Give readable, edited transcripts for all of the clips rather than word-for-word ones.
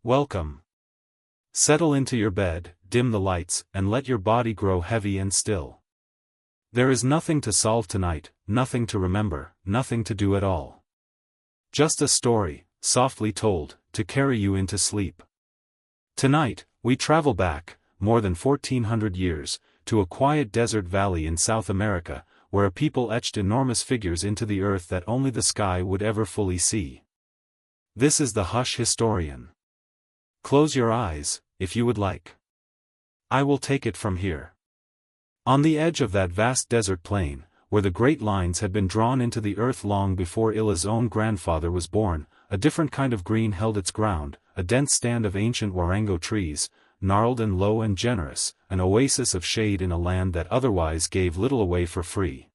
Welcome. Settle into your bed, dim the lights, and let your body grow heavy and still. There is nothing to solve tonight, nothing to remember, nothing to do at all. Just a story, softly told, to carry you into sleep. Tonight, we travel back, more than 1400 years, to a quiet desert valley in South America, where a people etched enormous figures into the earth that only the sky would ever fully see. This is the Hush Historian. Close your eyes, if you would like. I will take it from here. On the edge of that vast desert plain, where the great lines had been drawn into the earth long before Illa's own grandfather was born, a different kind of green held its ground, a dense stand of ancient warango trees, gnarled and low and generous, an oasis of shade in a land that otherwise gave little away for free.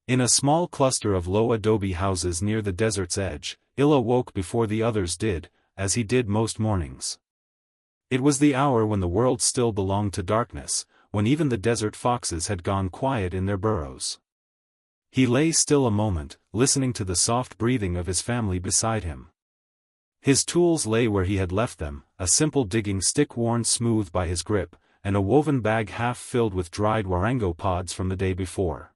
In a small cluster of low adobe houses near the desert's edge, Illa woke before the others did, as he did most mornings. It was the hour when the world still belonged to darkness, when even the desert foxes had gone quiet in their burrows. He lay still a moment, listening to the soft breathing of his family beside him. His tools lay where he had left them, a simple digging stick worn smooth by his grip, and a woven bag half filled with dried warango pods from the day before.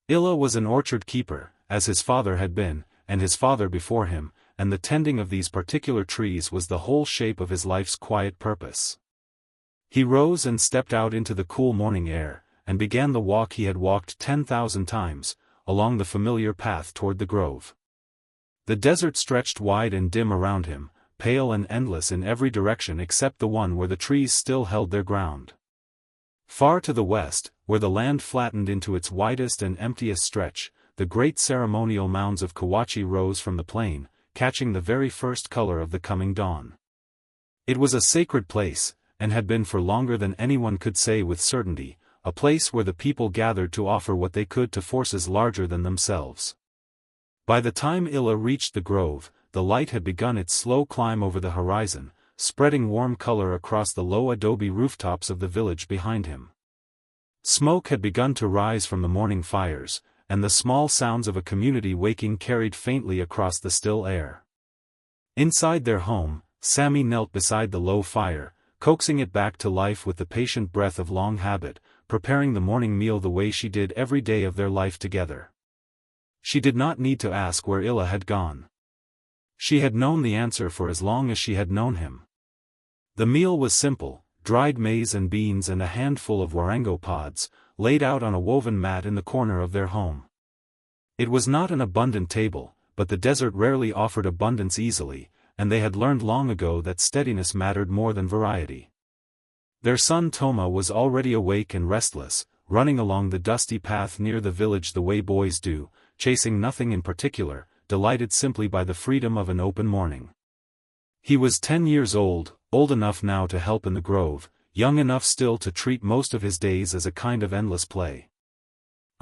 Illa was an orchard keeper, as his father had been, and his father before him, and the tending of these particular trees was the whole shape of his life's quiet purpose. He rose and stepped out into the cool morning air, and began the walk he had walked 10,000 times, along the familiar path toward the grove. The desert stretched wide and dim around him, pale and endless in every direction except the one where the trees still held their ground. Far to the west, where the land flattened into its widest and emptiest stretch, the great ceremonial mounds of Kawachi rose from the plain, catching the very first color of the coming dawn. It was a sacred place, and had been for longer than anyone could say with certainty, a place where the people gathered to offer what they could to forces larger than themselves. By the time Illa reached the grove, the light had begun its slow climb over the horizon, spreading warm color across the low adobe rooftops of the village behind him. Smoke had begun to rise from the morning fires, and the small sounds of a community waking carried faintly across the still air. Inside their home, Sammy knelt beside the low fire, coaxing it back to life with the patient breath of long habit, preparing the morning meal the way she did every day of their life together. She did not need to ask where Illa had gone. She had known the answer for as long as she had known him. The meal was simple, dried maize and beans and a handful of warango pods, laid out on a woven mat in the corner of their home. It was not an abundant table, but the desert rarely offered abundance easily, and they had learned long ago that steadiness mattered more than variety. Their son Toma was already awake and restless, running along the dusty path near the village the way boys do, chasing nothing in particular, delighted simply by the freedom of an open morning. He was 10 years old enough now to help in the grove, young enough still to treat most of his days as a kind of endless play.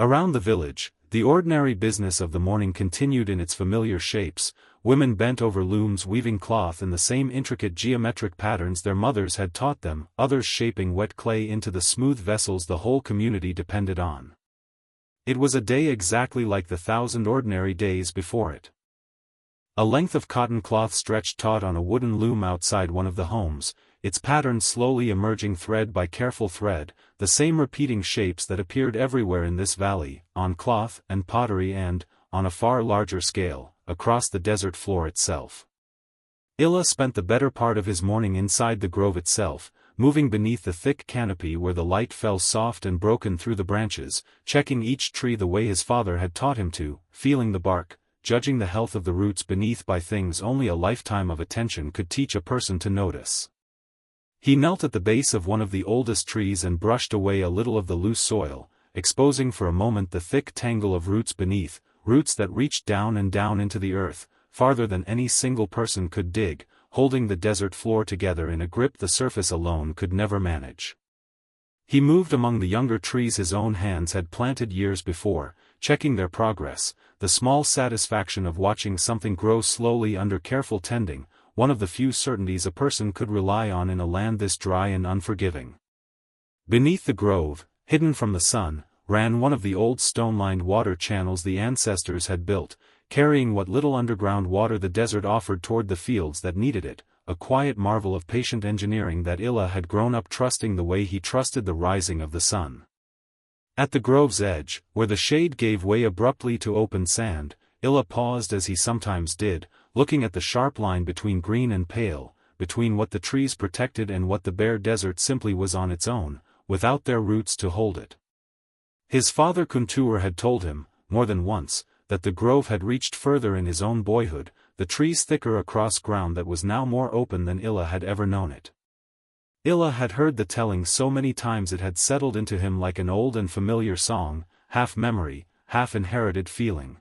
Around the village, the ordinary business of the morning continued in its familiar shapes, women bent over looms weaving cloth in the same intricate geometric patterns their mothers had taught them, others shaping wet clay into the smooth vessels the whole community depended on. It was a day exactly like the 1,000 ordinary days before it. A length of cotton cloth stretched taut on a wooden loom outside one of the homes, its pattern slowly emerging thread by careful thread, the same repeating shapes that appeared everywhere in this valley, on cloth and pottery and, on a far larger scale, across the desert floor itself. Illa spent the better part of his morning inside the grove itself, moving beneath the thick canopy where the light fell soft and broken through the branches, checking each tree the way his father had taught him to, feeling the bark, judging the health of the roots beneath by things only a lifetime of attention could teach a person to notice. He knelt at the base of one of the oldest trees and brushed away a little of the loose soil, exposing for a moment the thick tangle of roots beneath, roots that reached down and down into the earth, farther than any single person could dig, holding the desert floor together in a grip the surface alone could never manage. He moved among the younger trees his own hands had planted years before, checking their progress, the small satisfaction of watching something grow slowly under careful tending, one of the few certainties a person could rely on in a land this dry and unforgiving. Beneath the grove, hidden from the sun, ran one of the old stone-lined water channels the ancestors had built, carrying what little underground water the desert offered toward the fields that needed it, a quiet marvel of patient engineering that Illa had grown up trusting the way he trusted the rising of the sun. At the grove's edge, where the shade gave way abruptly to open sand, Illa paused as he sometimes did, looking at the sharp line between green and pale, between what the trees protected and what the bare desert simply was on its own, without their roots to hold it. His father Kuntur had told him, more than once, that the grove had reached further in his own boyhood, the trees thicker across ground that was now more open than Illa had ever known it. Illa had heard the telling so many times it had settled into him like an old and familiar song, half memory, half inherited feeling.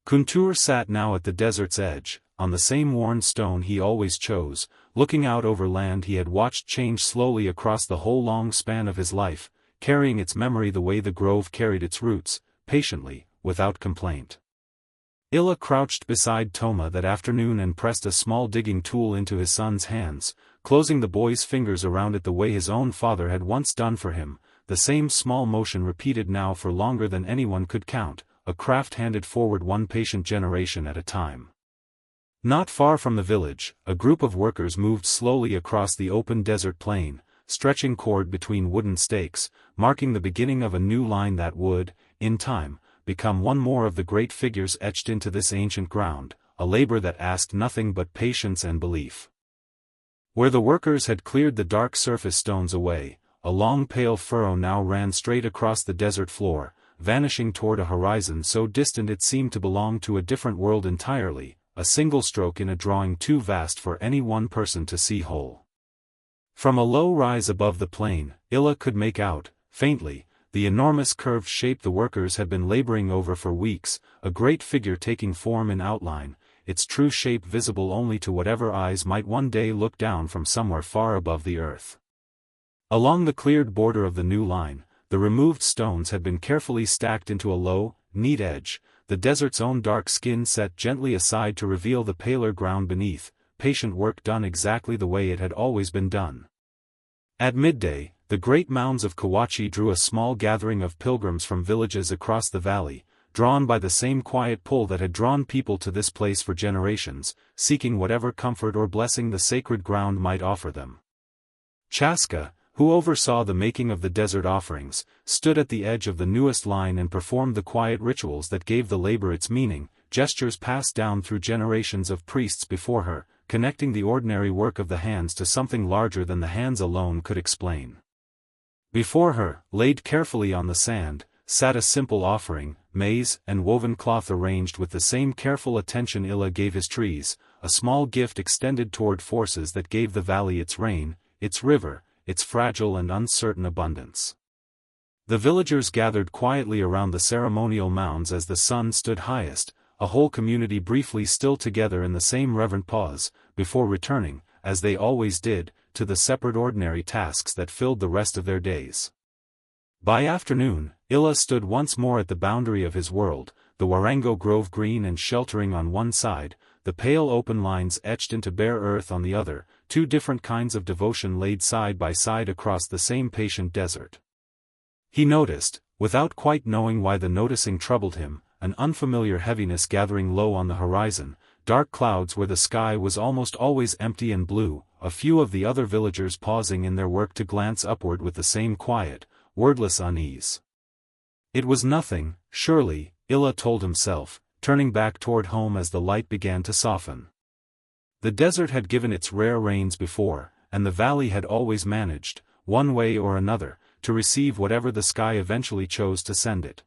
Kuntur sat now at the desert's edge, on the same worn stone he always chose, looking out over land he had watched change slowly across the whole long span of his life, carrying its memory the way the grove carried its roots, patiently, without complaint. Illa crouched beside Toma that afternoon and pressed a small digging tool into his son's hands, closing the boy's fingers around it the way his own father had once done for him, the same small motion repeated now for longer than anyone could count, a craft handed forward one patient generation at a time. Not far from the village, a group of workers moved slowly across the open desert plain, stretching cord between wooden stakes, marking the beginning of a new line that would, in time, become one more of the great figures etched into this ancient ground, a labor that asked nothing but patience and belief. Where the workers had cleared the dark surface stones away, a long pale furrow now ran straight across the desert floor, vanishing toward a horizon so distant it seemed to belong to a different world entirely, a single stroke in a drawing too vast for any one person to see whole. From a low rise above the plain, Illa could make out, faintly, the enormous curved shape the workers had been laboring over for weeks, a great figure taking form in outline, its true shape visible only to whatever eyes might one day look down from somewhere far above the earth. Along the cleared border of the new line, the removed stones had been carefully stacked into a low, neat edge, the desert's own dark skin set gently aside to reveal the paler ground beneath, patient work done exactly the way it had always been done. At midday, the great mounds of Kawachi drew a small gathering of pilgrims from villages across the valley, drawn by the same quiet pull that had drawn people to this place for generations, seeking whatever comfort or blessing the sacred ground might offer them. Chaska, who oversaw the making of the desert offerings, stood at the edge of the newest line and performed the quiet rituals that gave the labor its meaning, gestures passed down through generations of priests before her, connecting the ordinary work of the hands to something larger than the hands alone could explain. Before her, laid carefully on the sand, sat a simple offering, maize and woven cloth arranged with the same careful attention Illa gave his trees, a small gift extended toward forces that gave the valley its rain, its river, its fragile and uncertain abundance. The villagers gathered quietly around the ceremonial mounds as the sun stood highest, a whole community briefly still together in the same reverent pause, before returning, as they always did, to the separate ordinary tasks that filled the rest of their days. By afternoon, Illa stood once more at the boundary of his world, the Warango Grove green and sheltering on one side, the pale open lines etched into bare earth on the other, two different kinds of devotion laid side by side across the same patient desert. He noticed, without quite knowing why the noticing troubled him, an unfamiliar heaviness gathering low on the horizon, dark clouds where the sky was almost always empty and blue, a few of the other villagers pausing in their work to glance upward with the same quiet, wordless unease. It was nothing, surely, Illa told himself, turning back toward home as the light began to soften. The desert had given its rare rains before, and the valley had always managed, one way or another, to receive whatever the sky eventually chose to send it.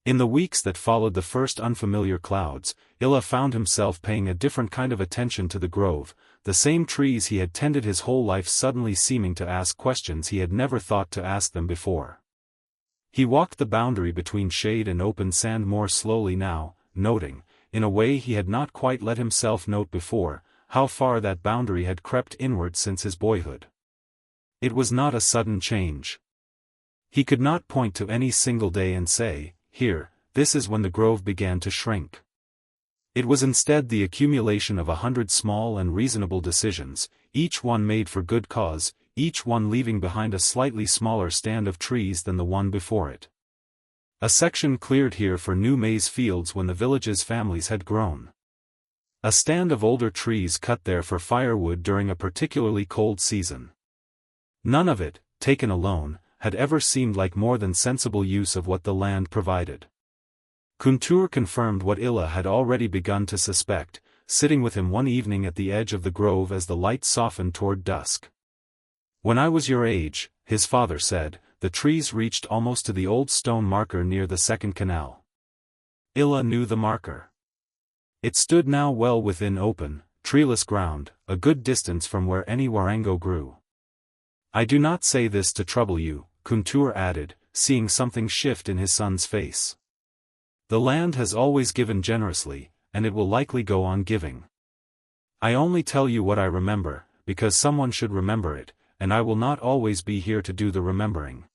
In the weeks that followed the first unfamiliar clouds, Illa found himself paying a different kind of attention to the grove, the same trees he had tended his whole life suddenly seeming to ask questions he had never thought to ask them before. He walked the boundary between shade and open sand more slowly now, noting, in a way he had not quite let himself note before, how far that boundary had crept inward since his boyhood. It was not a sudden change. He could not point to any single day and say, "Here, this is when the grove began to shrink." It was instead the accumulation of 100 small and reasonable decisions, each one made for good cause, each one leaving behind a slightly smaller stand of trees than the one before it. A section cleared here for new maize fields when the village's families had grown. A stand of older trees cut there for firewood during a particularly cold season. None of it, taken alone, had ever seemed like more than sensible use of what the land provided. Kuntur confirmed what Illa had already begun to suspect, sitting with him one evening at the edge of the grove as the light softened toward dusk. "When I was your age," his father said, "the trees reached almost to the old stone marker near the second canal." Illa knew the marker. It stood now well within open, treeless ground, a good distance from where any warango grew. "I do not say this to trouble you," Kuntur added, seeing something shift in his son's face. "The land has always given generously, and it will likely go on giving. I only tell you what I remember, because someone should remember it, and I will not always be here to do the remembering."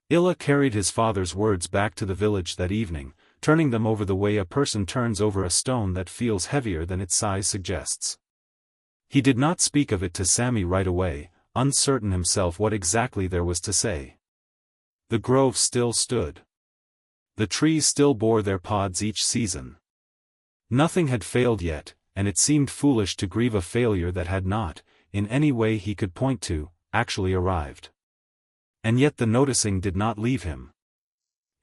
Illa carried his father's words back to the village that evening, turning them over the way a person turns over a stone that feels heavier than its size suggests. He did not speak of it to Sammy right away, uncertain himself what exactly there was to say. The grove still stood. The trees still bore their pods each season. Nothing had failed yet, and it seemed foolish to grieve a failure that had not, in any way he could point to, actually arrived. And yet the noticing did not leave him.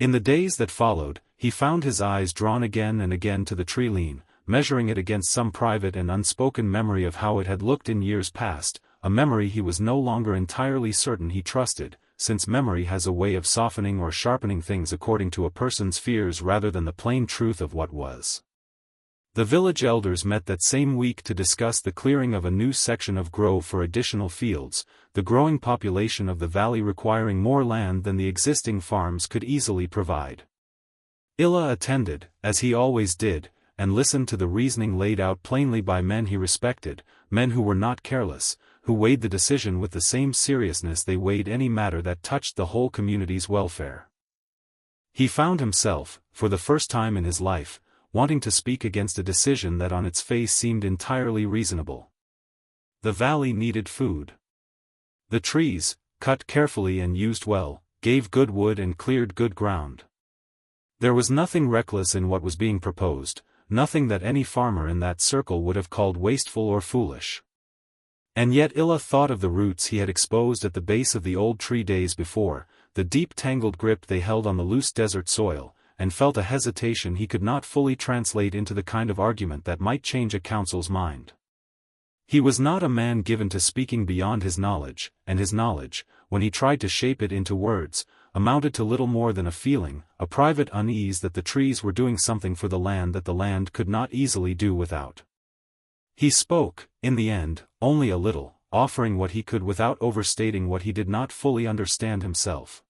In the days that followed, he found his eyes drawn again and again to the tree lean, measuring it against some private and unspoken memory of how it had looked in years past, a memory he was no longer entirely certain he trusted, since memory has a way of softening or sharpening things according to a person's fears rather than the plain truth of what was. The village elders met that same week to discuss the clearing of a new section of grove for additional fields, the growing population of the valley requiring more land than the existing farms could easily provide. Illa attended, as he always did, and listened to the reasoning laid out plainly by men he respected, men who were not careless, who weighed the decision with the same seriousness they weighed any matter that touched the whole community's welfare. He found himself, for the first time in his life, wanting to speak against a decision that on its face seemed entirely reasonable. The valley needed food. The trees, cut carefully and used well, gave good wood and cleared good ground. There was nothing reckless in what was being proposed, nothing that any farmer in that circle would have called wasteful or foolish. And yet Illa thought of the roots he had exposed at the base of the old tree days before, the deep tangled grip they held on the loose desert soil, and felt a hesitation he could not fully translate into the kind of argument that might change a council's mind. He was not a man given to speaking beyond his knowledge, and his knowledge, when he tried to shape it into words, amounted to little more than a feeling, a private unease that the trees were doing something for the land that the land could not easily do without. He spoke, in the end, only a little, offering what he could without overstating what he did not fully understand himself.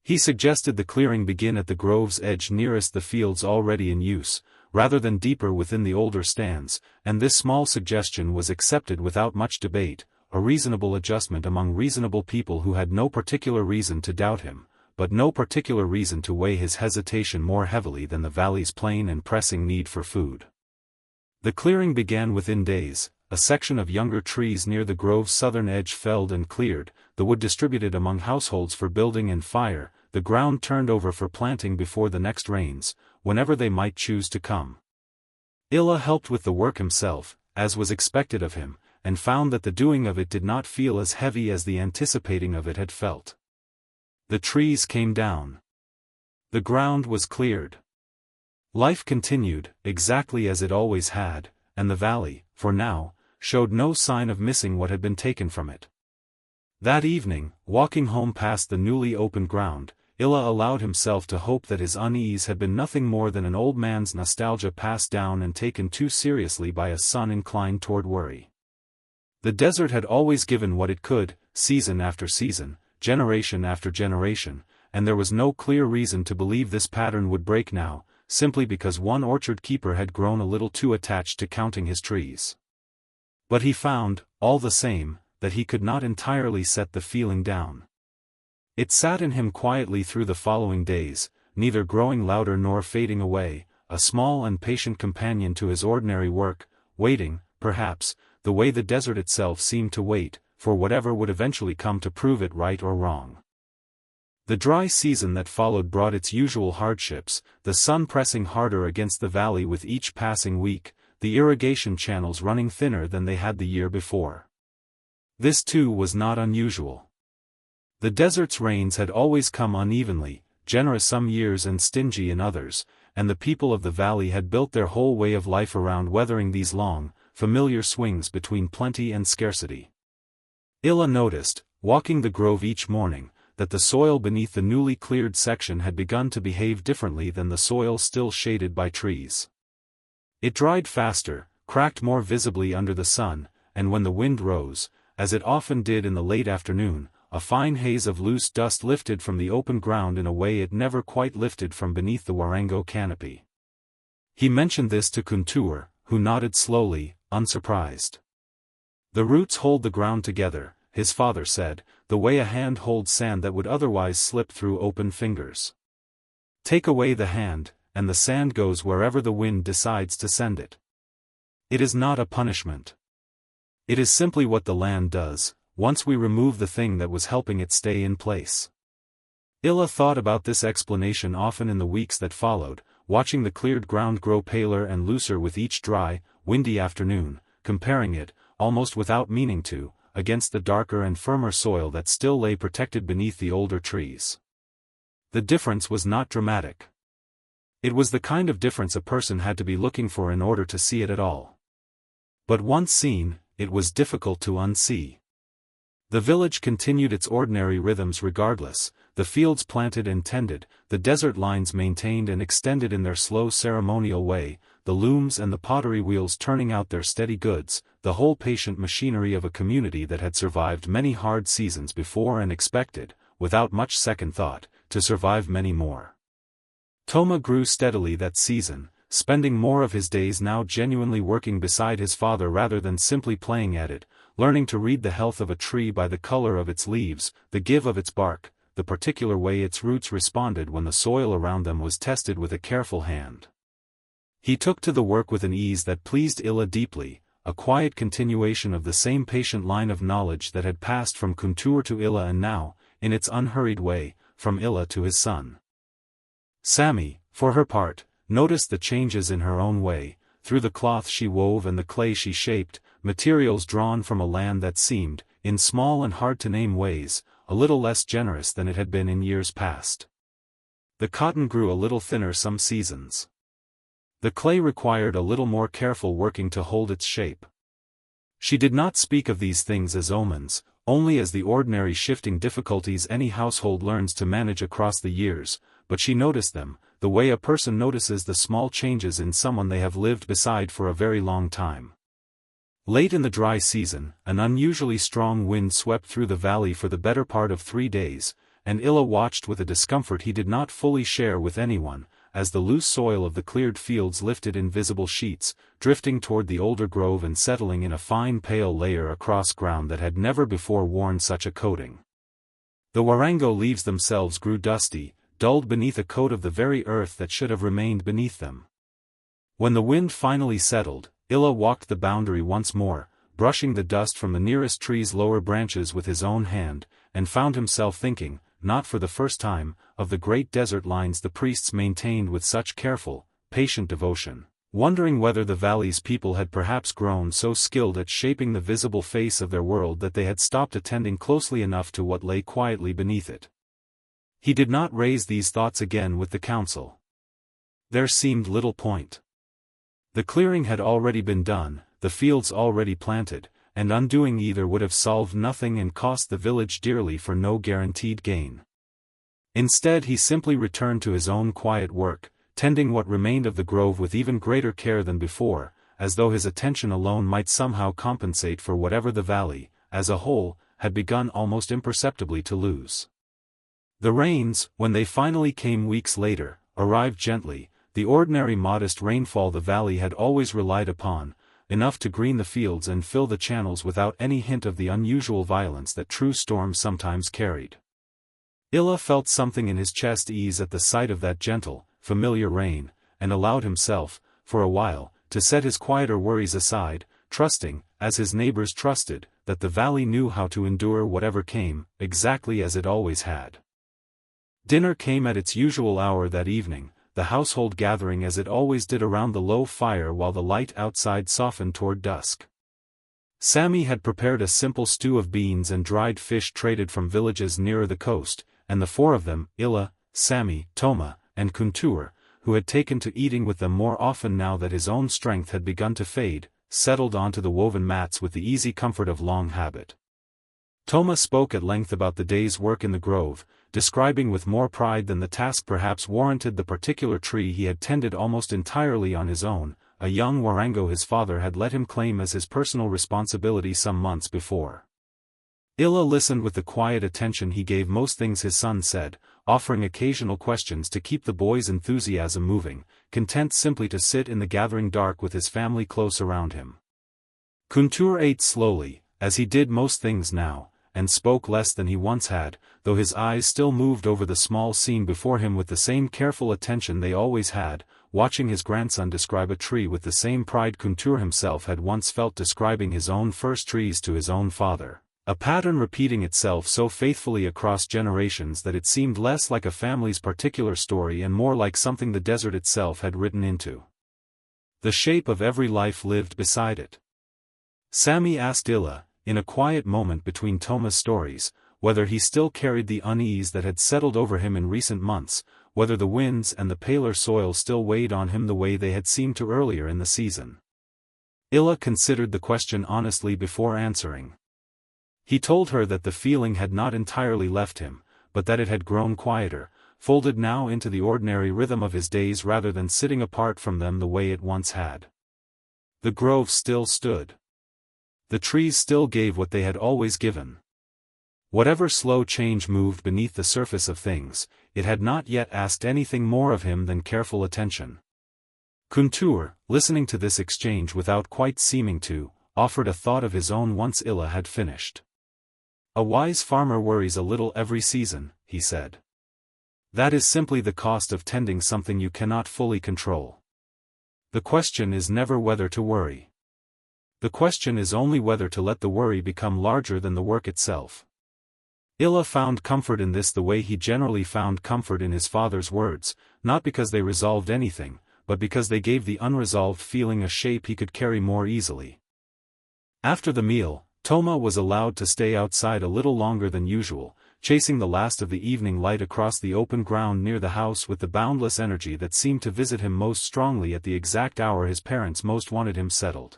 He suggested the clearing begin at the grove's edge nearest the fields already in use, rather than deeper within the older stands, and this small suggestion was accepted without much debate, a reasonable adjustment among reasonable people who had no particular reason to doubt him, but no particular reason to weigh his hesitation more heavily than the valley's plain and pressing need for food. The clearing began within days, a section of younger trees near the grove's southern edge felled and cleared, the wood distributed among households for building and fire, the ground turned over for planting before the next rains, whenever they might choose to come. Illa helped with the work himself, as was expected of him, and found that the doing of it did not feel as heavy as the anticipating of it had felt. The trees came down. The ground was cleared. Life continued, exactly as it always had, and the valley, for now, showed no sign of missing what had been taken from it. That evening, walking home past the newly opened ground, Illa allowed himself to hope that his unease had been nothing more than an old man's nostalgia passed down and taken too seriously by a son inclined toward worry. The desert had always given what it could, season after season, generation after generation, and there was no clear reason to believe this pattern would break now, simply because one orchard keeper had grown a little too attached to counting his trees. But he found, all the same, that he could not entirely set the feeling down. It sat in him quietly through the following days, neither growing louder nor fading away, a small and patient companion to his ordinary work, waiting, perhaps, the way the desert itself seemed to wait, for whatever would eventually come to prove it right or wrong. The dry season that followed brought its usual hardships, the sun pressing harder against the valley with each passing week, the irrigation channels running thinner than they had the year before. This too was not unusual. The desert's rains had always come unevenly, generous some years and stingy in others, and the people of the valley had built their whole way of life around weathering these long, familiar swings between plenty and scarcity. Illa noticed, walking the grove each morning, that the soil beneath the newly cleared section had begun to behave differently than the soil still shaded by trees. It dried faster, cracked more visibly under the sun, and when the wind rose, as it often did in the late afternoon, a fine haze of loose dust lifted from the open ground in a way it never quite lifted from beneath the warango canopy. He mentioned this to Kuntur, who nodded slowly, unsurprised. The roots hold the ground together, his father said, the way a hand holds sand that would otherwise slip through open fingers. Take away the hand, and the sand goes wherever the wind decides to send it. It is not a punishment. It is simply what the land does, once we remove the thing that was helping it stay in place. Illa thought about this explanation often in the weeks that followed, watching the cleared ground grow paler and looser with each dry, windy afternoon, comparing it, almost without meaning to, against the darker and firmer soil that still lay protected beneath the older trees. The difference was not dramatic. It was the kind of difference a person had to be looking for in order to see it at all. But once seen, it was difficult to unsee. The village continued its ordinary rhythms regardless, the fields planted and tended, the desert lines maintained and extended in their slow ceremonial way, the looms and the pottery wheels turning out their steady goods, the whole patient machinery of a community that had survived many hard seasons before and expected, without much second thought, to survive many more. Toma grew steadily that season, spending more of his days now genuinely working beside his father rather than simply playing at it, learning to read the health of a tree by the color of its leaves, the give of its bark, the particular way its roots responded when the soil around them was tested with a careful hand. He took to the work with an ease that pleased Illa deeply, a quiet continuation of the same patient line of knowledge that had passed from Kuntur to Illa and now, in its unhurried way, from Illa to his son. Sammy, for her part, noticed the changes in her own way, through the cloth she wove and the clay she shaped, materials drawn from a land that seemed, in small and hard-to-name ways, a little less generous than it had been in years past. The cotton grew a little thinner some seasons. The clay required a little more careful working to hold its shape. She did not speak of these things as omens, only as the ordinary shifting difficulties any household learns to manage across the years, but she noticed them, the way a person notices the small changes in someone they have lived beside for a very long time. Late in the dry season, an unusually strong wind swept through the valley for the better part of 3 days, and Illa watched with a discomfort he did not fully share with anyone, as the loose soil of the cleared fields lifted in visible sheets, drifting toward the older grove and settling in a fine pale layer across ground that had never before worn such a coating. The warango leaves themselves grew dusty, dulled beneath a coat of the very earth that should have remained beneath them. When the wind finally settled, Illa walked the boundary once more, brushing the dust from the nearest tree's lower branches with his own hand, and found himself thinking, not for the first time, of the great desert lines the priests maintained with such careful, patient devotion, wondering whether the valley's people had perhaps grown so skilled at shaping the visible face of their world that they had stopped attending closely enough to what lay quietly beneath it. He did not raise these thoughts again with the council. There seemed little point. The clearing had already been done, the fields already planted, and undoing either would have solved nothing and cost the village dearly for no guaranteed gain. Instead he simply returned to his own quiet work, tending what remained of the grove with even greater care than before, as though his attention alone might somehow compensate for whatever the valley, as a whole, had begun almost imperceptibly to lose. The rains, when they finally came weeks later, arrived gently, the ordinary modest rainfall the valley had always relied upon, enough to green the fields and fill the channels without any hint of the unusual violence that true storms sometimes carried. Illa felt something in his chest ease at the sight of that gentle, familiar rain, and allowed himself, for a while, to set his quieter worries aside, trusting, as his neighbors trusted, that the valley knew how to endure whatever came, exactly as it always had. Dinner came at its usual hour that evening, the household gathering as it always did around the low fire while the light outside softened toward dusk. Sammy had prepared a simple stew of beans and dried fish traded from villages nearer the coast, and the four of them, Illa, Sammy, Toma, and Kuntur, who had taken to eating with them more often now that his own strength had begun to fade, settled onto the woven mats with the easy comfort of long habit. Toma spoke at length about the day's work in the grove, describing with more pride than the task perhaps warranted the particular tree he had tended almost entirely on his own, a young warango his father had let him claim as his personal responsibility some months before. Illa listened with the quiet attention he gave most things his son said, offering occasional questions to keep the boy's enthusiasm moving, content simply to sit in the gathering dark with his family close around him. Kuntur ate slowly, as he did most things now, and spoke less than he once had, though his eyes still moved over the small scene before him with the same careful attention they always had, watching his grandson describe a tree with the same pride Kuntur himself had once felt describing his own first trees to his own father, a pattern repeating itself so faithfully across generations that it seemed less like a family's particular story and more like something the desert itself had written into the shape of every life lived beside it. Sammy asked Illa, in a quiet moment between Toma's stories, whether he still carried the unease that had settled over him in recent months, whether the winds and the paler soil still weighed on him the way they had seemed to earlier in the season. Illa considered the question honestly before answering. He told her that the feeling had not entirely left him, but that it had grown quieter, folded now into the ordinary rhythm of his days rather than sitting apart from them the way it once had. The grove still stood. The trees still gave what they had always given. Whatever slow change moved beneath the surface of things, it had not yet asked anything more of him than careful attention. Kuntur, listening to this exchange without quite seeming to, offered a thought of his own once Illa had finished. A wise farmer worries a little every season, he said. That is simply the cost of tending something you cannot fully control. The question is never whether to worry. The question is only whether to let the worry become larger than the work itself. Illa found comfort in this the way he generally found comfort in his father's words, not because they resolved anything, but because they gave the unresolved feeling a shape he could carry more easily. After the meal, Toma was allowed to stay outside a little longer than usual, chasing the last of the evening light across the open ground near the house with the boundless energy that seemed to visit him most strongly at the exact hour his parents most wanted him settled.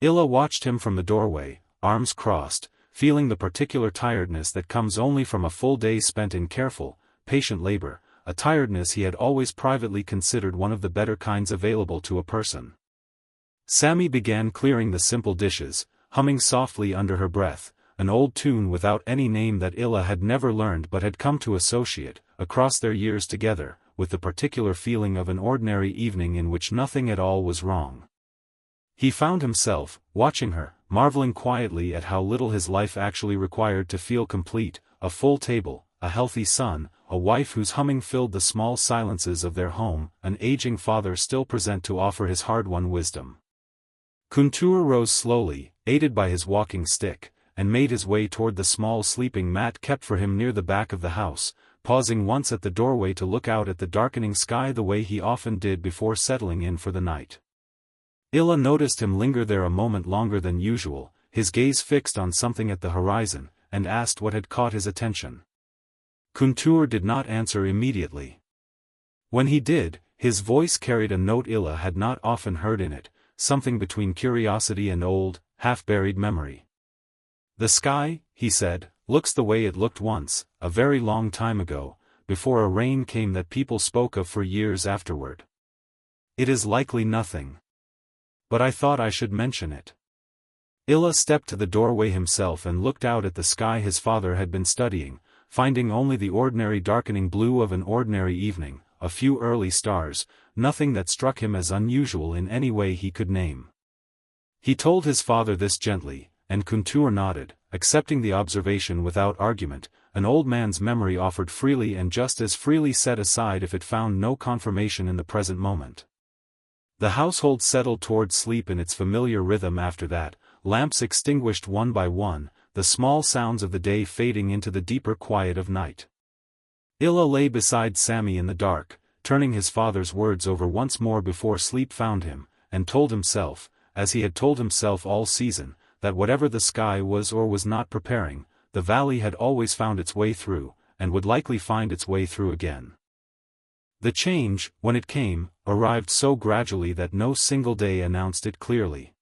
Illa watched him from the doorway, arms crossed, feeling the particular tiredness that comes only from a full day spent in careful, patient labor, a tiredness he had always privately considered one of the better kinds available to a person. Sammy began clearing the simple dishes, humming softly under her breath, an old tune without any name that Illa had never learned but had come to associate, across their years together, with the particular feeling of an ordinary evening in which nothing at all was wrong. He found himself, watching her, marveling quietly at how little his life actually required to feel complete, a full table, a healthy son, a wife whose humming filled the small silences of their home, an aging father still present to offer his hard-won wisdom. Kuntur rose slowly, aided by his walking stick, and made his way toward the small sleeping mat kept for him near the back of the house, pausing once at the doorway to look out at the darkening sky the way he often did before settling in for the night. Illa noticed him linger there a moment longer than usual, his gaze fixed on something at the horizon, and asked what had caught his attention. Kuntur did not answer immediately. When he did, his voice carried a note Illa had not often heard in it, something between curiosity and old, half-buried memory. "The sky," he said, "looks the way it looked once, a very long time ago, before a rain came that people spoke of for years afterward. It is likely nothing. But I thought I should mention it." Illa stepped to the doorway himself and looked out at the sky his father had been studying, finding only the ordinary darkening blue of an ordinary evening, a few early stars, nothing that struck him as unusual in any way he could name. He told his father this gently, and Kuntur nodded, accepting the observation without argument. An old man's memory offered freely and just as freely set aside if it found no confirmation in the present moment. The household settled toward sleep in its familiar rhythm after that, lamps extinguished one by one, the small sounds of the day fading into the deeper quiet of night. Illa lay beside Sammy in the dark, turning his father's words over once more before sleep found him, and told himself, as he had told himself all season, that whatever the sky was or was not preparing, the valley had always found its way through, and would likely find its way through again. The change, when it came, arrived so gradually that no single day announced it clearly.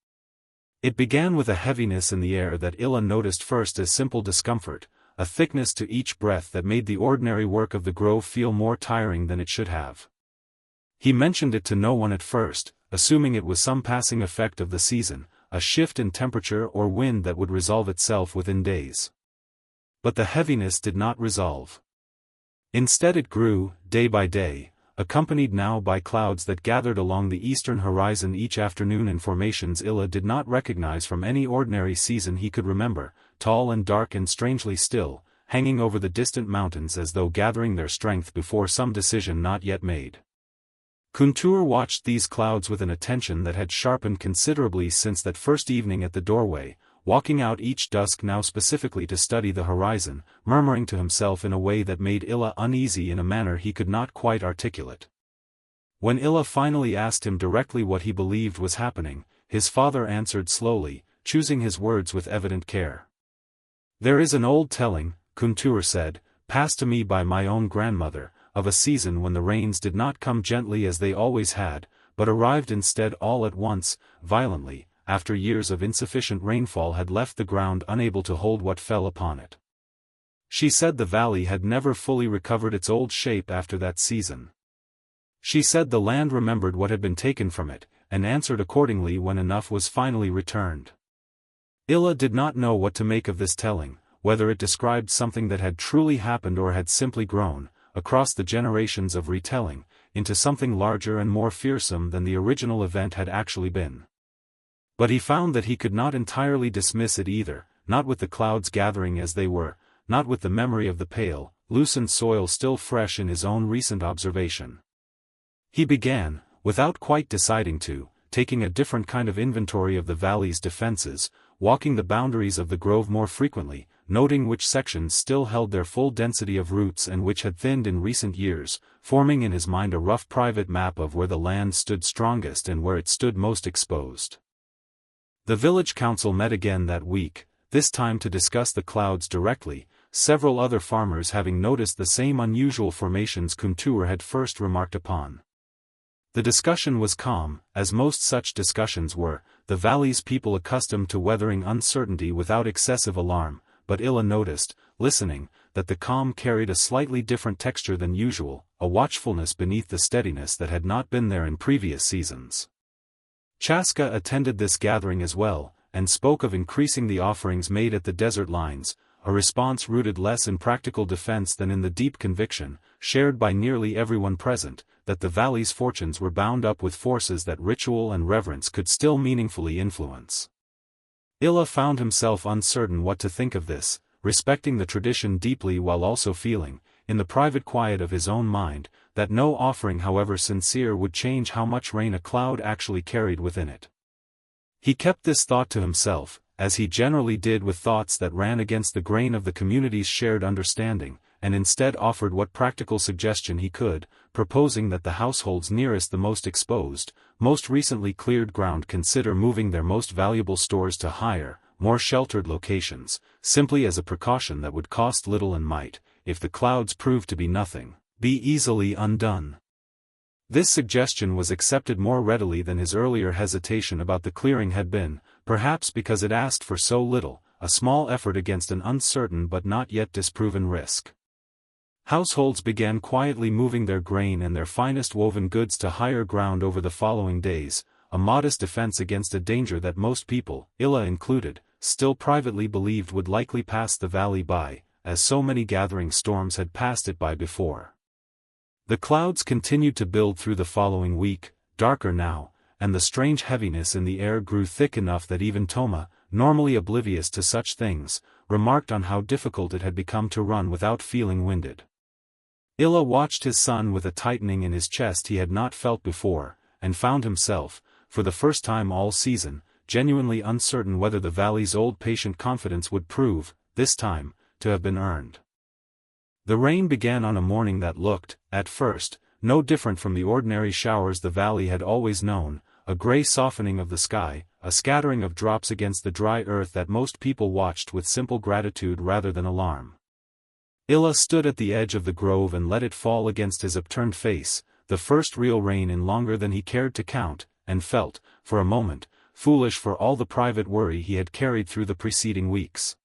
It began with a heaviness in the air that Illa noticed first as simple discomfort, a thickness to each breath that made the ordinary work of the grove feel more tiring than it should have. He mentioned it to no one at first, assuming it was some passing effect of the season, a shift in temperature or wind that would resolve itself within days. But the heaviness did not resolve. Instead it grew, day by day, accompanied now by clouds that gathered along the eastern horizon each afternoon in formations Illa did not recognize from any ordinary season he could remember, tall and dark and strangely still, hanging over the distant mountains as though gathering their strength before some decision not yet made. Kuntur watched these clouds with an attention that had sharpened considerably since that first evening at the doorway, walking out each dusk now specifically to study the horizon, murmuring to himself in a way that made Illa uneasy in a manner he could not quite articulate. When Illa finally asked him directly what he believed was happening, his father answered slowly, choosing his words with evident care. "There is an old telling," Kuntur said, "passed to me by my own grandmother, of a season when the rains did not come gently as they always had, but arrived instead all at once, violently, after years of insufficient rainfall had left the ground unable to hold what fell upon it. She said the valley had never fully recovered its old shape after that season. She said the land remembered what had been taken from it, and answered accordingly when enough was finally returned." Illa did not know what to make of this telling, whether it described something that had truly happened or had simply grown, across the generations of retelling, into something larger and more fearsome than the original event had actually been. But he found that he could not entirely dismiss it either, not with the clouds gathering as they were, not with the memory of the pale, loosened soil still fresh in his own recent observation. He began, without quite deciding to, taking a different kind of inventory of the valley's defenses, walking the boundaries of the grove more frequently, noting which sections still held their full density of roots and which had thinned in recent years, forming in his mind a rough private map of where the land stood strongest and where it stood most exposed. The village council met again that week, this time to discuss the clouds directly, several other farmers having noticed the same unusual formations Kuntur had first remarked upon. The discussion was calm, as most such discussions were, the valley's people accustomed to weathering uncertainty without excessive alarm, but Illa noticed, listening, that the calm carried a slightly different texture than usual, a watchfulness beneath the steadiness that had not been there in previous seasons. Chaska attended this gathering as well, and spoke of increasing the offerings made at the desert lines, a response rooted less in practical defense than in the deep conviction, shared by nearly everyone present, that the valley's fortunes were bound up with forces that ritual and reverence could still meaningfully influence. Illa found himself uncertain what to think of this, respecting the tradition deeply while also feeling, in the private quiet of his own mind, that no offering however sincere would change how much rain a cloud actually carried within it. He kept this thought to himself, as he generally did with thoughts that ran against the grain of the community's shared understanding, and instead offered what practical suggestion he could, proposing that the households nearest the most exposed, most recently cleared ground consider moving their most valuable stores to higher, more sheltered locations, simply as a precaution that would cost little and might, if the clouds proved to be nothing, be easily undone. This suggestion was accepted more readily than his earlier hesitation about the clearing had been, perhaps because it asked for so little, a small effort against an uncertain but not yet disproven risk. Households began quietly moving their grain and their finest woven goods to higher ground over the following days, a modest defense against a danger that most people, Illa included, still privately believed would likely pass the valley by, as so many gathering storms had passed it by before. The clouds continued to build through the following week, darker now, and the strange heaviness in the air grew thick enough that even Toma, normally oblivious to such things, remarked on how difficult it had become to run without feeling winded. Illa watched his son with a tightening in his chest he had not felt before, and found himself, for the first time all season, genuinely uncertain whether the valley's old patient confidence would prove, this time, to have been earned. The rain began on a morning that looked, at first, no different from the ordinary showers the valley had always known, a grey softening of the sky, a scattering of drops against the dry earth that most people watched with simple gratitude rather than alarm. Illa stood at the edge of the grove and let it fall against his upturned face, the first real rain in longer than he cared to count, and felt, for a moment, foolish for all the private worry he had carried through the preceding weeks.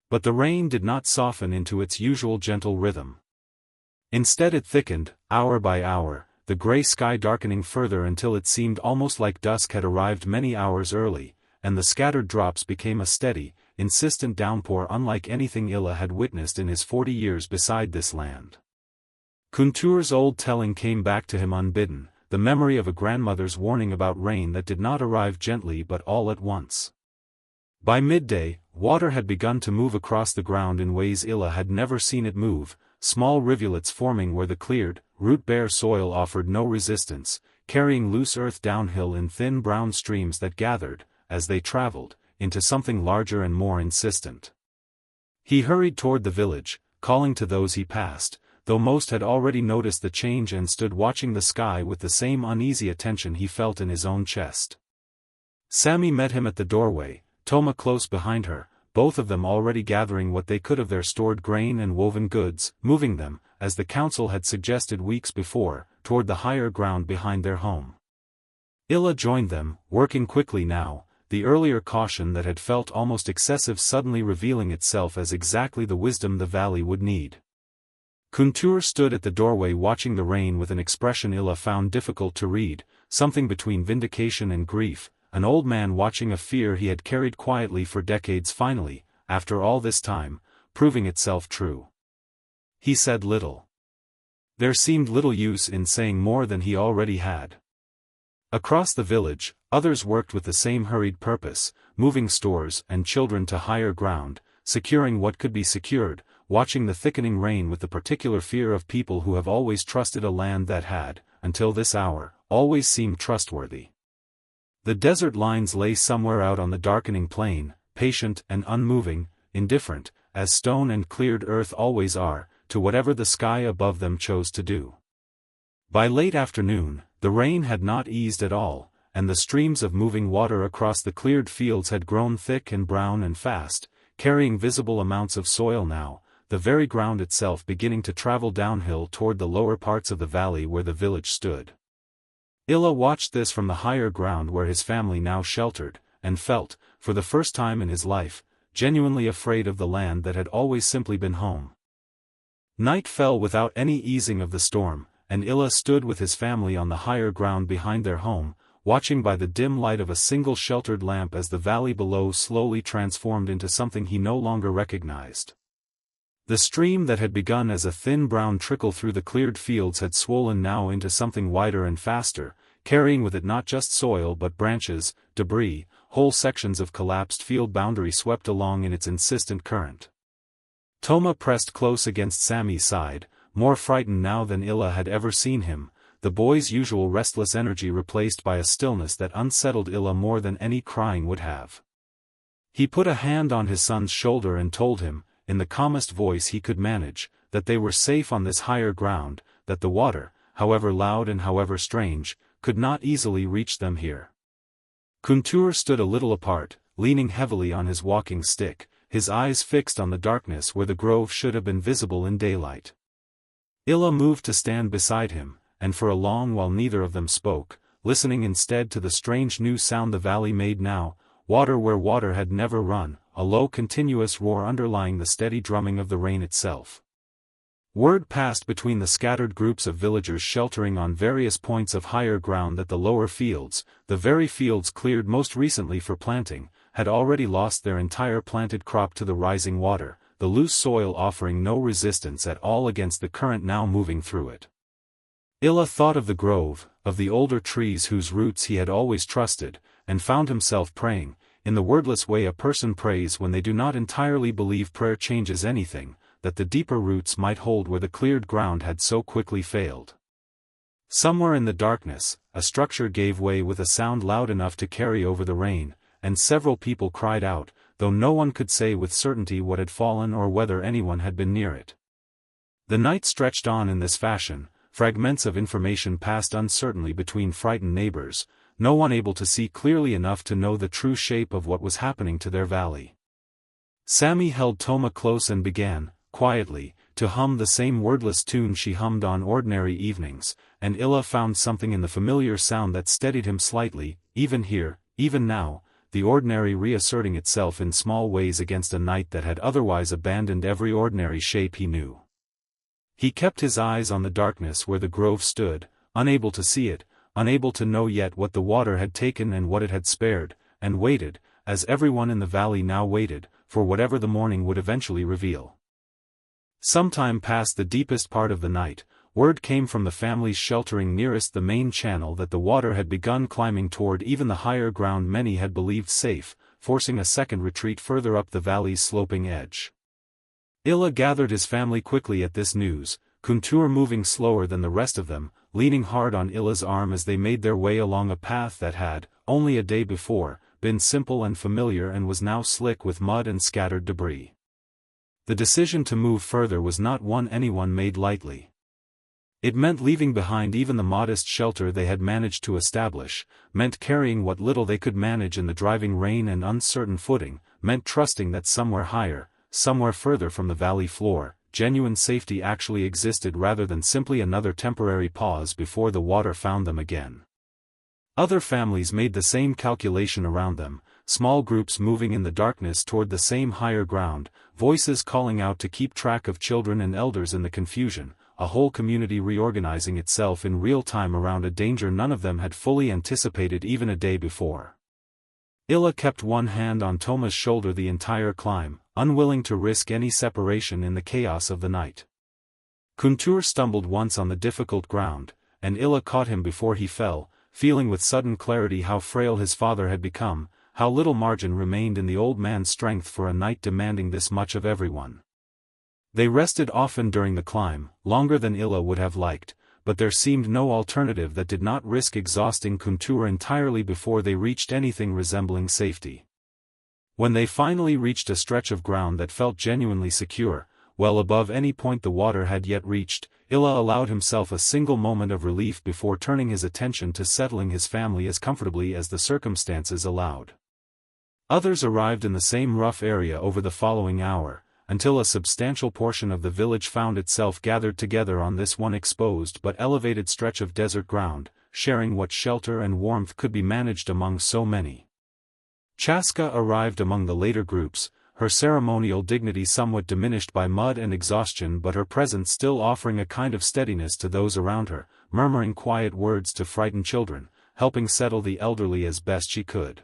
But the rain did not soften into its usual gentle rhythm. Instead it thickened, hour by hour, the grey sky darkening further until it seemed almost like dusk had arrived many hours early, and the scattered drops became a steady, insistent downpour unlike anything Illa had witnessed in his 40 years beside this land. Kuntur's old telling came back to him unbidden, the memory of a grandmother's warning about rain that did not arrive gently but all at once. By midday, water had begun to move across the ground in ways Illa had never seen it move, small rivulets forming where the cleared, root-bare soil offered no resistance, carrying loose earth downhill in thin brown streams that gathered, as they traveled, into something larger and more insistent. He hurried toward the village, calling to those he passed, though most had already noticed the change and stood watching the sky with the same uneasy attention he felt in his own chest. Sammy met him at the doorway, Toma close behind her, both of them already gathering what they could of their stored grain and woven goods, moving them, as the council had suggested weeks before, toward the higher ground behind their home. Illa joined them, working quickly now, the earlier caution that had felt almost excessive suddenly revealing itself as exactly the wisdom the valley would need. Kuntur stood at the doorway watching the rain with an expression Illa found difficult to read, something between vindication and grief, an old man watching a fear he had carried quietly for decades finally, after all this time, proving itself true. He said little. There seemed little use in saying more than he already had. Across the village, others worked with the same hurried purpose, moving stores and children to higher ground, securing what could be secured, watching the thickening rain with the particular fear of people who have always trusted a land that had, until this hour, always seemed trustworthy. The desert lines lay somewhere out on the darkening plain, patient and unmoving, indifferent, as stone and cleared earth always are, to whatever the sky above them chose to do. By late afternoon, the rain had not eased at all, and the streams of moving water across the cleared fields had grown thick and brown and fast, carrying visible amounts of soil now, the very ground itself beginning to travel downhill toward the lower parts of the valley where the village stood. Illa watched this from the higher ground where his family now sheltered, and felt, for the first time in his life, genuinely afraid of the land that had always simply been home. Night fell without any easing of the storm, and Illa stood with his family on the higher ground behind their home, watching by the dim light of a single sheltered lamp as the valley below slowly transformed into something he no longer recognized. The stream that had begun as a thin brown trickle through the cleared fields had swollen now into something wider and faster, carrying with it not just soil but branches, debris, whole sections of collapsed field boundary swept along in its insistent current. Toma pressed close against Sammy's side, more frightened now than Illa had ever seen him, the boy's usual restless energy replaced by a stillness that unsettled Illa more than any crying would have. He put a hand on his son's shoulder and told him, in the calmest voice he could manage, that they were safe on this higher ground, that the water, however loud and however strange, could not easily reach them here. Kuntur stood a little apart, leaning heavily on his walking stick, his eyes fixed on the darkness where the grove should have been visible in daylight. Illa moved to stand beside him, and for a long while neither of them spoke, listening instead to the strange new sound the valley made now, water where water had never run, a low continuous roar underlying the steady drumming of the rain itself. Word passed between the scattered groups of villagers sheltering on various points of higher ground that the lower fields, the very fields cleared most recently for planting, had already lost their entire planted crop to the rising water, the loose soil offering no resistance at all against the current now moving through it. Illa thought of the grove, of the older trees whose roots he had always trusted, and found himself praying, in the wordless way a person prays when they do not entirely believe prayer changes anything, that the deeper roots might hold where the cleared ground had so quickly failed. Somewhere in the darkness, a structure gave way with a sound loud enough to carry over the rain, and several people cried out, though no one could say with certainty what had fallen or whether anyone had been near it. The night stretched on in this fashion, fragments of information passed uncertainly between frightened neighbors, no one able to see clearly enough to know the true shape of what was happening to their valley. Sammy held Toma close and began, quietly, to hum the same wordless tune she hummed on ordinary evenings, and Illa found something in the familiar sound that steadied him slightly, even here, even now, the ordinary reasserting itself in small ways against a night that had otherwise abandoned every ordinary shape he knew. He kept his eyes on the darkness where the grove stood, unable to see it, unable to know yet what the water had taken and what it had spared, and waited, as everyone in the valley now waited, for whatever the morning would eventually reveal. Sometime past the deepest part of the night, word came from the families sheltering nearest the main channel that the water had begun climbing toward even the higher ground many had believed safe, forcing a second retreat further up the valley's sloping edge. Illa gathered his family quickly at this news, Kuntur moving slower than the rest of them, leaning hard on Illa's arm as they made their way along a path that had, only a day before, been simple and familiar and was now slick with mud and scattered debris. The decision to move further was not one anyone made lightly. It meant leaving behind even the modest shelter they had managed to establish, meant carrying what little they could manage in the driving rain and uncertain footing, meant trusting that somewhere higher, somewhere further from the valley floor, genuine safety actually existed rather than simply another temporary pause before the water found them again. Other families made the same calculation around them, small groups moving in the darkness toward the same higher ground, voices calling out to keep track of children and elders in the confusion, a whole community reorganizing itself in real time around a danger none of them had fully anticipated even a day before. Illa kept one hand on Toma's shoulder the entire climb, unwilling to risk any separation in the chaos of the night. Kuntur stumbled once on the difficult ground, and Illa caught him before he fell, feeling with sudden clarity how frail his father had become, how little margin remained in the old man's strength for a night demanding this much of everyone. They rested often during the climb, longer than Illa would have liked, but there seemed no alternative that did not risk exhausting Kuntur entirely before they reached anything resembling safety. When they finally reached a stretch of ground that felt genuinely secure, well above any point the water had yet reached, Illa allowed himself a single moment of relief before turning his attention to settling his family as comfortably as the circumstances allowed. Others arrived in the same rough area over the following hour, until a substantial portion of the village found itself gathered together on this one exposed but elevated stretch of desert ground, sharing what shelter and warmth could be managed among so many. Chaska arrived among the later groups, her ceremonial dignity somewhat diminished by mud and exhaustion but her presence still offering a kind of steadiness to those around her, murmuring quiet words to frightened children, helping settle the elderly as best she could.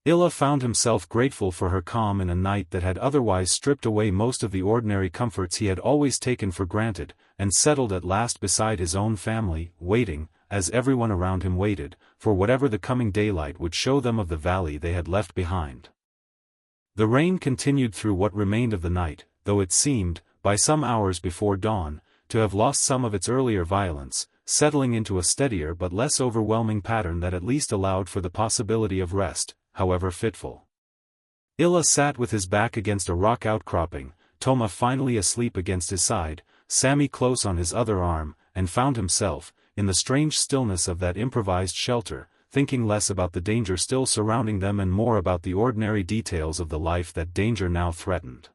Illa found himself grateful for her calm in a night that had otherwise stripped away most of the ordinary comforts he had always taken for granted, and settled at last beside his own family, waiting, as everyone around him waited, for whatever the coming daylight would show them of the valley they had left behind. The rain continued through what remained of the night, though it seemed, by some hours before dawn, to have lost some of its earlier violence, settling into a steadier but less overwhelming pattern that at least allowed for the possibility of rest, however fitful. Illa sat with his back against a rock outcropping, Toma finally asleep against his side, Sammy close on his other arm, and found himself, in the strange stillness of that improvised shelter, thinking less about the danger still surrounding them and more about the ordinary details of the life that danger now threatened.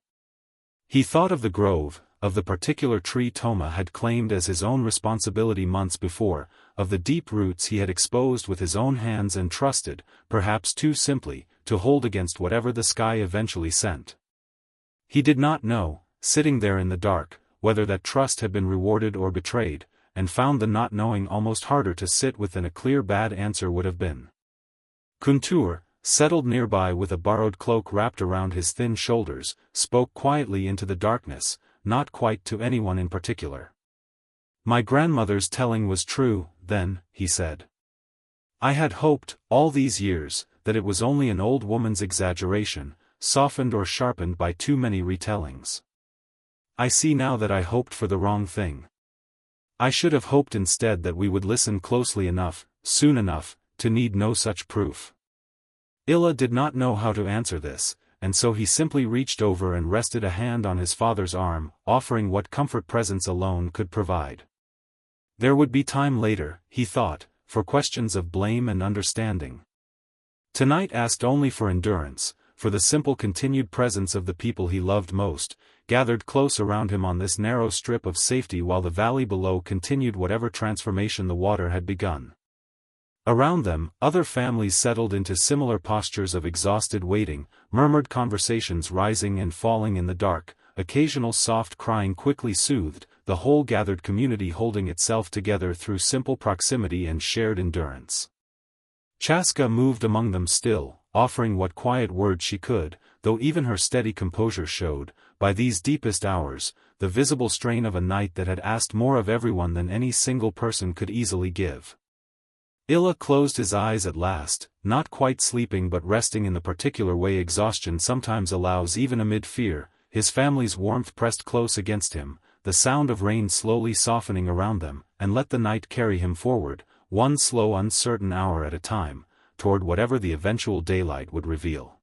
He thought of the grove, of the particular tree Toma had claimed as his own responsibility months before, of the deep roots he had exposed with his own hands and trusted, perhaps too simply, to hold against whatever the sky eventually sent. He did not know, sitting there in the dark, whether that trust had been rewarded or betrayed, and found the not knowing almost harder to sit with than a clear bad answer would have been. Kuntur, settled nearby with a borrowed cloak wrapped around his thin shoulders, spoke quietly into the darkness, not quite to anyone in particular. "My grandmother's telling was true, then," he said. "I had hoped, all these years, that it was only an old woman's exaggeration, softened or sharpened by too many retellings. I see now that I hoped for the wrong thing. I should have hoped instead that we would listen closely enough, soon enough, to need no such proof." Illa did not know how to answer this, and so he simply reached over and rested a hand on his father's arm, offering what comfort presence alone could provide. There would be time later, he thought, for questions of blame and understanding. Tonight asked only for endurance, for the simple continued presence of the people he loved most, gathered close around him on this narrow strip of safety while the valley below continued whatever transformation the water had begun. Around them, other families settled into similar postures of exhausted waiting, murmured conversations rising and falling in the dark, occasional soft crying quickly soothed, the whole gathered community holding itself together through simple proximity and shared endurance. Chaska moved among them still, offering what quiet words she could, though even her steady composure showed, by these deepest hours, the visible strain of a night that had asked more of everyone than any single person could easily give. Illa closed his eyes at last, not quite sleeping but resting in the particular way exhaustion sometimes allows even amid fear, his family's warmth pressed close against him, the sound of rain slowly softening around them, and let the night carry him forward, one slow uncertain hour at a time, toward whatever the eventual daylight would reveal.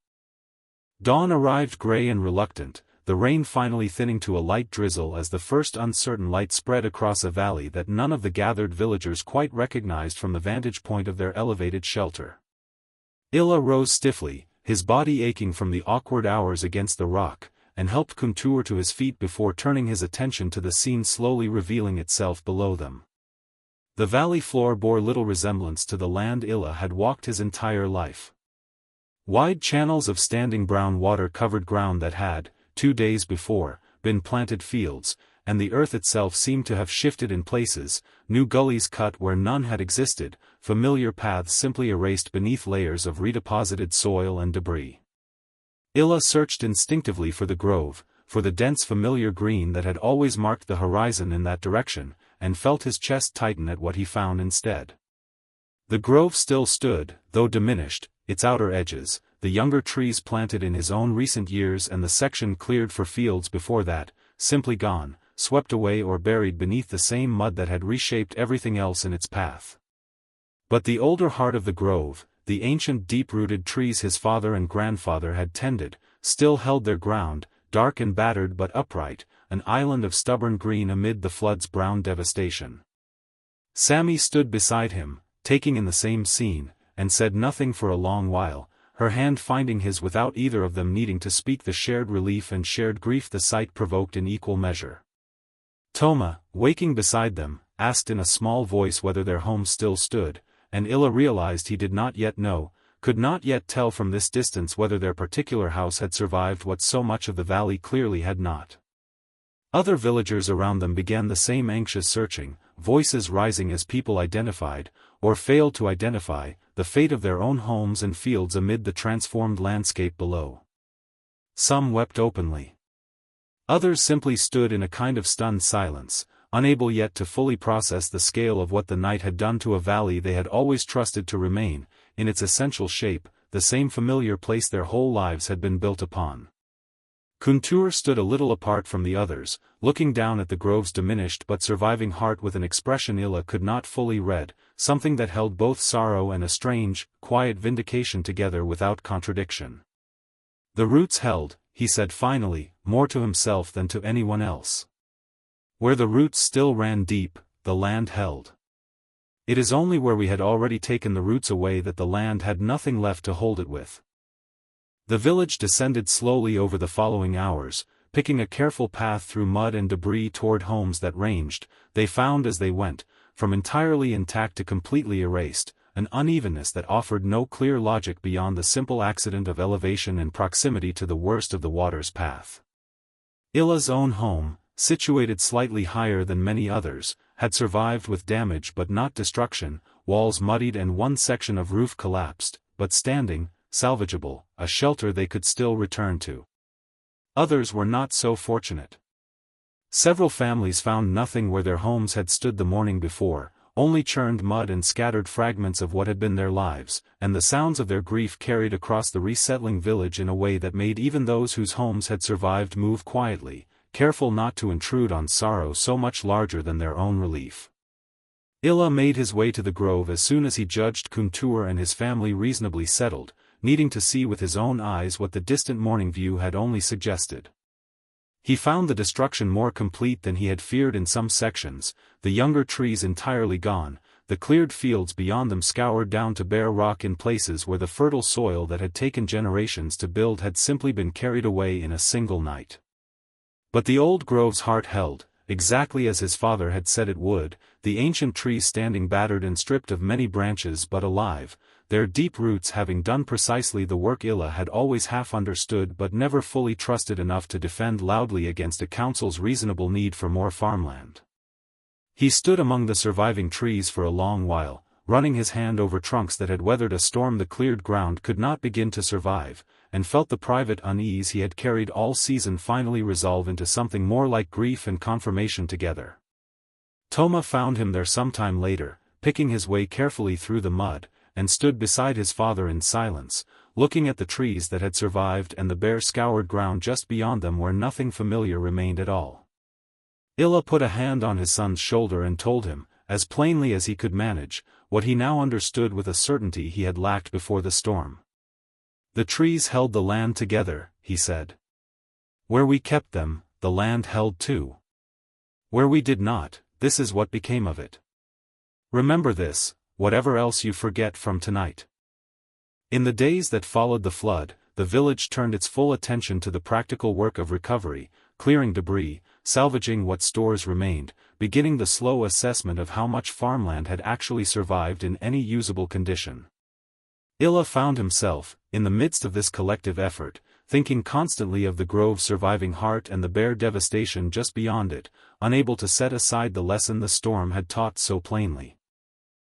Dawn arrived gray and reluctant, the rain finally thinning to a light drizzle as the first uncertain light spread across a valley that none of the gathered villagers quite recognized from the vantage point of their elevated shelter. Illa rose stiffly, his body aching from the awkward hours against the rock, and helped Kuntur to his feet before turning his attention to the scene slowly revealing itself below them. The valley floor bore little resemblance to the land Illa had walked his entire life. Wide channels of standing brown water covered ground that had, 2 days before, been planted fields, and the earth itself seemed to have shifted in places, new gullies cut where none had existed, familiar paths simply erased beneath layers of redeposited soil and debris. Illa searched instinctively for the grove, for the dense familiar green that had always marked the horizon in that direction, and felt his chest tighten at what he found instead. The grove still stood, though diminished, its outer edges, the younger trees planted in his own recent years and the section cleared for fields before that, simply gone, swept away or buried beneath the same mud that had reshaped everything else in its path. But the older heart of the grove, the ancient deep-rooted trees his father and grandfather had tended, still held their ground, dark and battered but upright, an island of stubborn green amid the flood's brown devastation. Sammy stood beside him, taking in the same scene, and said nothing for a long while, her hand finding his without either of them needing to speak the shared relief and shared grief the sight provoked in equal measure. Toma, waking beside them, asked in a small voice whether their home still stood, and Illa realized he did not yet know, could not yet tell from this distance whether their particular house had survived what so much of the valley clearly had not. Other villagers around them began the same anxious searching, voices rising as people identified, or failed to identify, the fate of their own homes and fields amid the transformed landscape below. Some wept openly. Others simply stood in a kind of stunned silence, unable yet to fully process the scale of what the night had done to a valley they had always trusted to remain, in its essential shape, the same familiar place their whole lives had been built upon. Kuntur stood a little apart from the others, looking down at the grove's diminished but surviving heart with an expression Illa could not fully read, something that held both sorrow and a strange, quiet vindication together without contradiction. The roots held, he said finally, more to himself than to anyone else. Where the roots still ran deep, the land held. It is only where we had already taken the roots away that the land had nothing left to hold it with. The village descended slowly over the following hours, picking a careful path through mud and debris toward homes that ranged, they found as they went, from entirely intact to completely erased, an unevenness that offered no clear logic beyond the simple accident of elevation and proximity to the worst of the water's path. Illa's own home, situated slightly higher than many others, had survived with damage but not destruction, walls muddied and one section of roof collapsed, but standing, salvageable, a shelter they could still return to. Others were not so fortunate. Several families found nothing where their homes had stood the morning before, only churned mud and scattered fragments of what had been their lives, and the sounds of their grief carried across the resettling village in a way that made even those whose homes had survived move quietly, careful not to intrude on sorrow so much larger than their own relief. Illa made his way to the grove as soon as he judged Kuntur and his family reasonably settled, needing to see with his own eyes what the distant morning view had only suggested. He found the destruction more complete than he had feared in some sections, the younger trees entirely gone, the cleared fields beyond them scoured down to bare rock in places where the fertile soil that had taken generations to build had simply been carried away in a single night. But the old grove's heart held, exactly as his father had said it would, the ancient trees standing battered and stripped of many branches but alive, their deep roots having done precisely the work Illa had always half understood but never fully trusted enough to defend loudly against a council's reasonable need for more farmland. He stood among the surviving trees for a long while, running his hand over trunks that had weathered a storm the cleared ground could not begin to survive, and felt the private unease he had carried all season finally resolve into something more like grief and confirmation together. Toma found him there some time later, picking his way carefully through the mud, and stood beside his father in silence, looking at the trees that had survived and the bare scoured ground just beyond them where nothing familiar remained at all. Illa put a hand on his son's shoulder and told him, as plainly as he could manage, what he now understood with a certainty he had lacked before the storm. The trees held the land together, he said. Where we kept them, the land held too. Where we did not, this is what became of it. Remember this, whatever else you forget from tonight. In the days that followed the flood, the village turned its full attention to the practical work of recovery, clearing debris, salvaging what stores remained, beginning the slow assessment of how much farmland had actually survived in any usable condition. Illa found himself, in the midst of this collective effort, thinking constantly of the grove's surviving heart and the bare devastation just beyond it, unable to set aside the lesson the storm had taught so plainly.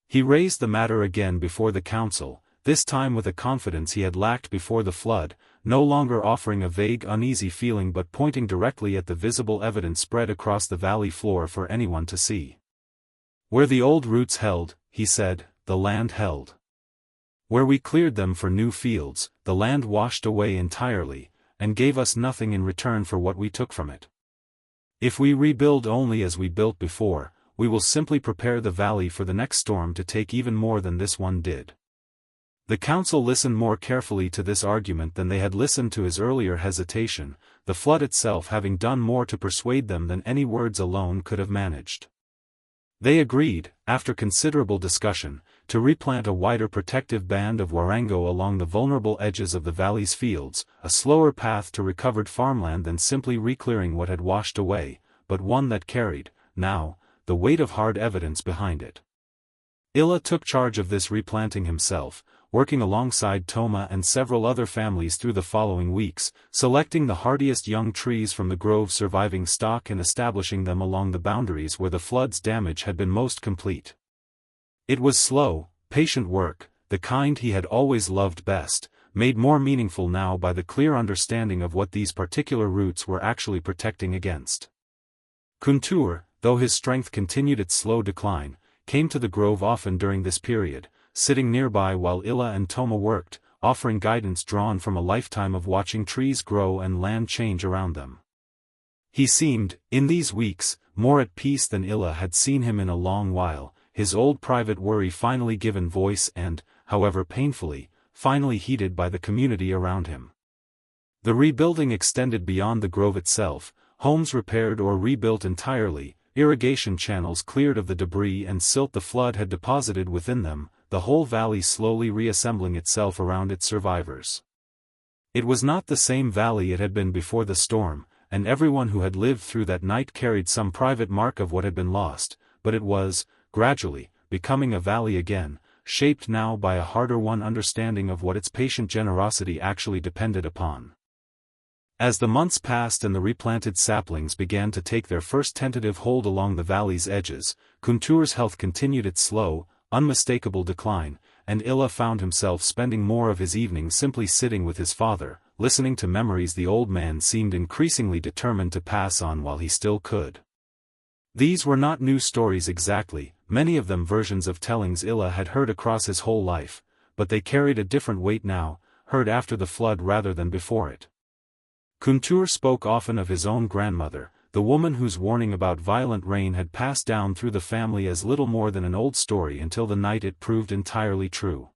He raised the matter again before the council, this time with a confidence he had lacked before the flood, no longer offering a vague uneasy feeling but pointing directly at the visible evidence spread across the valley floor for anyone to see. Where the old roots held, he said, the land held. Where we cleared them for new fields, the land washed away entirely, and gave us nothing in return for what we took from it. If we rebuild only as we built before, we will simply prepare the valley for the next storm to take even more than this one did. The council listened more carefully to this argument than they had listened to his earlier hesitation, the flood itself having done more to persuade them than any words alone could have managed. They agreed, after considerable discussion, to replant a wider protective band of warango along the vulnerable edges of the valley's fields, a slower path to recovered farmland than simply reclearing what had washed away, but one that carried, now, the weight of hard evidence behind it. Illa took charge of this replanting himself, working alongside Toma and several other families through the following weeks, selecting the hardiest young trees from the grove's surviving stock and establishing them along the boundaries where the flood's damage had been most complete. It was slow, patient work, the kind he had always loved best, made more meaningful now by the clear understanding of what these particular roots were actually protecting against. Kuntur, though his strength continued its slow decline, came to the grove often during this period, sitting nearby while Illa and Toma worked, offering guidance drawn from a lifetime of watching trees grow and land change around them. He seemed, in these weeks, more at peace than Illa had seen him in a long while, his old private worry finally given voice and, however painfully, finally heeded by the community around him. The rebuilding extended beyond the grove itself, homes repaired or rebuilt entirely, irrigation channels cleared of the debris and silt the flood had deposited within them, the whole valley slowly reassembling itself around its survivors. It was not the same valley it had been before the storm, and everyone who had lived through that night carried some private mark of what had been lost, but it was, gradually, becoming a valley again, shaped now by a harder-won understanding of what its patient generosity actually depended upon. As the months passed and the replanted saplings began to take their first tentative hold along the valley's edges, Kuntur's health continued its slow, unmistakable decline, and Illa found himself spending more of his evenings simply sitting with his father, listening to memories the old man seemed increasingly determined to pass on while he still could. These were not new stories exactly, many of them versions of tellings Illa had heard across his whole life, but they carried a different weight now, heard after the flood rather than before it. Kuntur spoke often of his own grandmother, the woman whose warning about violent rain had passed down through the family as little more than an old story until the night it proved entirely true.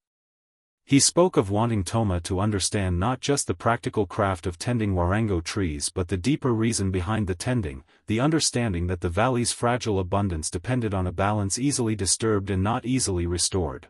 He spoke of wanting Toma to understand not just the practical craft of tending warango trees but the deeper reason behind the tending, the understanding that the valley's fragile abundance depended on a balance easily disturbed and not easily restored.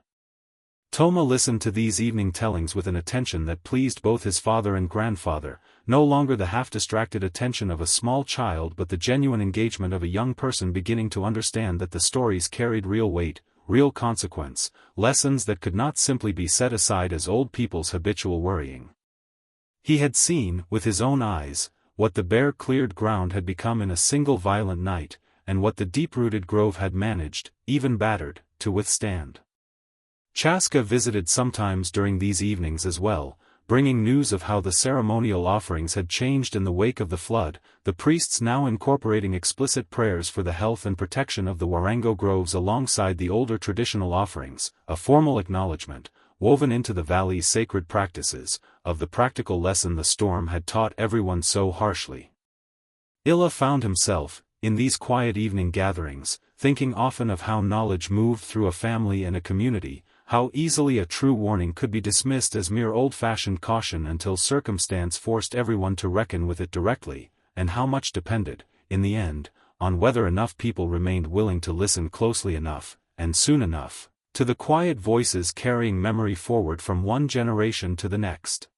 Toma listened to these evening tellings with an attention that pleased both his father and grandfather, no longer the half-distracted attention of a small child but the genuine engagement of a young person beginning to understand that the stories carried real weight, real consequence, lessons that could not simply be set aside as old people's habitual worrying. He had seen, with his own eyes, what the bare cleared ground had become in a single violent night, and what the deep-rooted grove had managed, even battered, to withstand. Chaska visited sometimes during these evenings as well, bringing news of how the ceremonial offerings had changed in the wake of the flood, the priests now incorporating explicit prayers for the health and protection of the warango groves alongside the older traditional offerings, a formal acknowledgement, woven into the valley's sacred practices, of the practical lesson the storm had taught everyone so harshly. Illa found himself, in these quiet evening gatherings, thinking often of how knowledge moved through a family and a community, how easily a true warning could be dismissed as mere old-fashioned caution until circumstance forced everyone to reckon with it directly, and how much depended, in the end, on whether enough people remained willing to listen closely enough, and soon enough, to the quiet voices carrying memory forward from one generation to the next.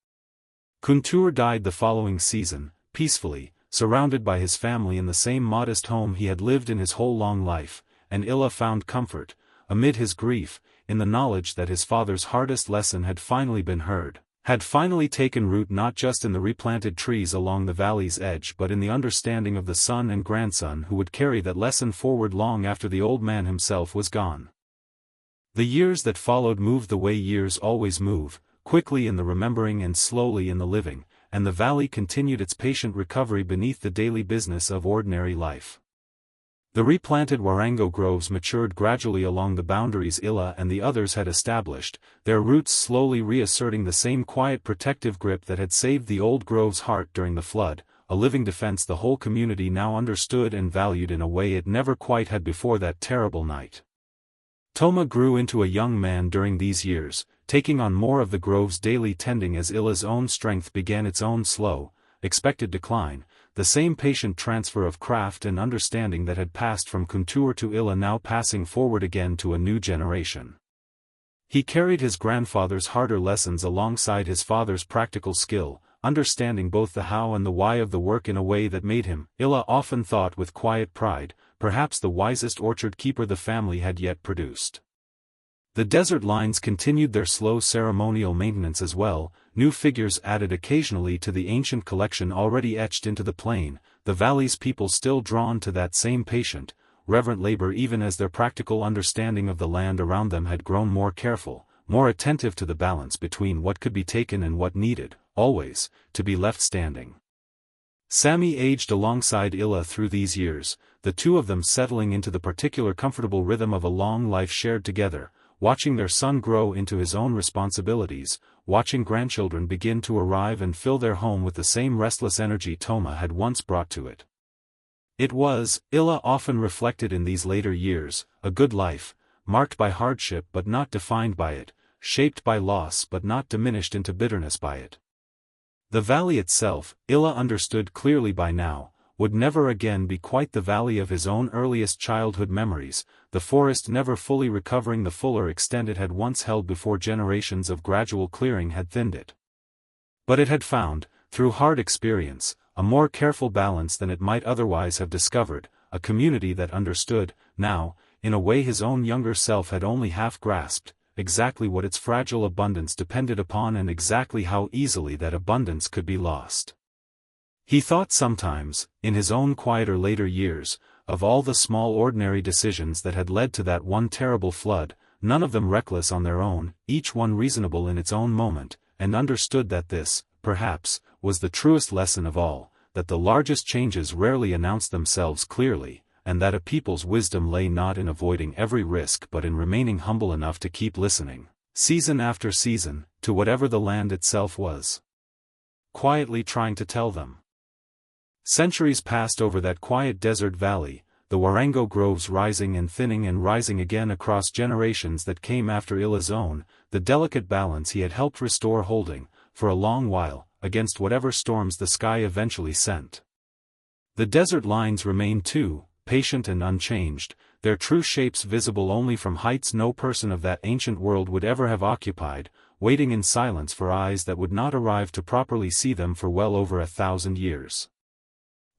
Kuntur died the following season, peacefully, surrounded by his family in the same modest home he had lived in his whole long life, and Illa found comfort, amid his grief, in the knowledge that his father's hardest lesson had finally been heard, had finally taken root not just in the replanted trees along the valley's edge but in the understanding of the son and grandson who would carry that lesson forward long after the old man himself was gone. The years that followed moved the way years always move, quickly in the remembering and slowly in the living, and the valley continued its patient recovery beneath the daily business of ordinary life. The replanted warango groves matured gradually along the boundaries Illa and the others had established, their roots slowly reasserting the same quiet protective grip that had saved the old grove's heart during the flood, a living defense the whole community now understood and valued in a way it never quite had before that terrible night. Toma grew into a young man during these years, taking on more of the grove's daily tending as Illa's own strength began its own slow, expected decline, the same patient transfer of craft and understanding that had passed from Kuntur to Illa now passing forward again to a new generation. He carried his grandfather's harder lessons alongside his father's practical skill, understanding both the how and the why of the work in a way that made him, Illa often thought with quiet pride, perhaps the wisest orchard keeper the family had yet produced. The desert lines continued their slow ceremonial maintenance as well, new figures added occasionally to the ancient collection already etched into the plain, the valley's people still drawn to that same patient, reverent labor even as their practical understanding of the land around them had grown more careful, more attentive to the balance between what could be taken and what needed, always, to be left standing. Sami aged alongside Illa through these years, the two of them settling into the particular comfortable rhythm of a long life shared together, watching their son grow into his own responsibilities, watching grandchildren begin to arrive and fill their home with the same restless energy Toma had once brought to it. It was, Illa often reflected in these later years, a good life, marked by hardship but not defined by it, shaped by loss but not diminished into bitterness by it. The valley itself, Illa understood clearly by now, would never again be quite the valley of his own earliest childhood memories, the forest never fully recovering the fuller extent it had once held before generations of gradual clearing had thinned it. But it had found, through hard experience, a more careful balance than it might otherwise have discovered, a community that understood, now, in a way his own younger self had only half grasped, exactly what its fragile abundance depended upon and exactly how easily that abundance could be lost. He thought sometimes, in his own quieter later years, of all the small ordinary decisions that had led to that one terrible flood, none of them reckless on their own, each one reasonable in its own moment, and understood that this, perhaps, was the truest lesson of all, that the largest changes rarely announce themselves clearly, and that a people's wisdom lay not in avoiding every risk but in remaining humble enough to keep listening, season after season, to whatever the land itself was quietly trying to tell them. Centuries passed over that quiet desert valley, the Warango groves rising and thinning and rising again across generations that came after Illa's own, the delicate balance he had helped restore holding, for a long while, against whatever storms the sky eventually sent. The desert lines remained too, patient and unchanged, their true shapes visible only from heights no person of that ancient world would ever have occupied, waiting in silence for eyes that would not arrive to properly see them for well over 1,000 years.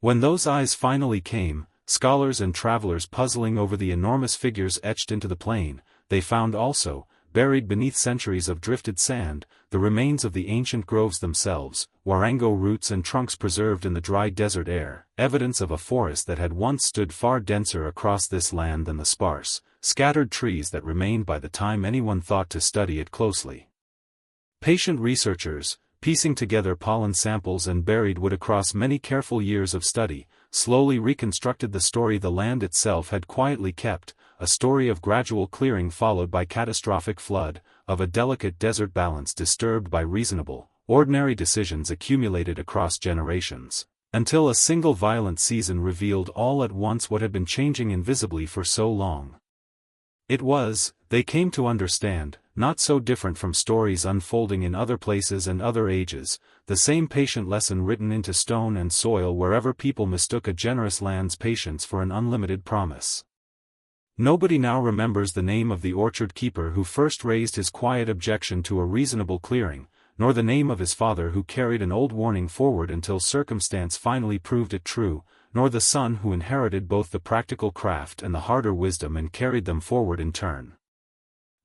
When those eyes finally came, scholars and travelers puzzling over the enormous figures etched into the plain, they found also, buried beneath centuries of drifted sand, the remains of the ancient groves themselves, Warango roots and trunks preserved in the dry desert air, evidence of a forest that had once stood far denser across this land than the sparse, scattered trees that remained by the time anyone thought to study it closely. Patient researchers, piecing together pollen samples and buried wood across many careful years of study, slowly reconstructed the story the land itself had quietly kept, a story of gradual clearing followed by catastrophic flood, of a delicate desert balance disturbed by reasonable, ordinary decisions accumulated across generations, until a single violent season revealed all at once what had been changing invisibly for so long. It was, they came to understand, not so different from stories unfolding in other places and other ages, the same patient lesson written into stone and soil wherever people mistook a generous land's patience for an unlimited promise. Nobody now remembers the name of the orchard keeper who first raised his quiet objection to a reasonable clearing, nor the name of his father who carried an old warning forward until circumstance finally proved it true, nor the son who inherited both the practical craft and the harder wisdom and carried them forward in turn.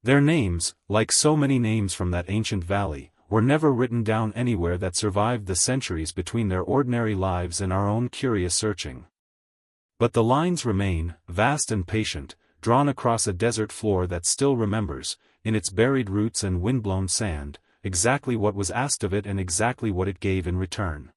Their names, like so many names from that ancient valley, were never written down anywhere that survived the centuries between their ordinary lives and our own curious searching. But the lines remain, vast and patient, drawn across a desert floor that still remembers, in its buried roots and windblown sand, exactly what was asked of it and exactly what it gave in return.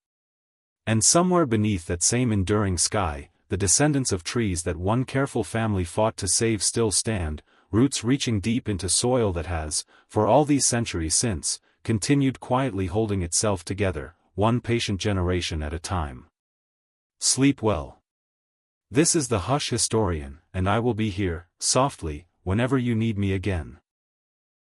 And somewhere beneath that same enduring sky, the descendants of trees that one careful family fought to save still stand, roots reaching deep into soil that has, for all these centuries since, continued quietly holding itself together, one patient generation at a time. Sleep well. This is the Hush Historian, and I will be here, softly, whenever you need me again.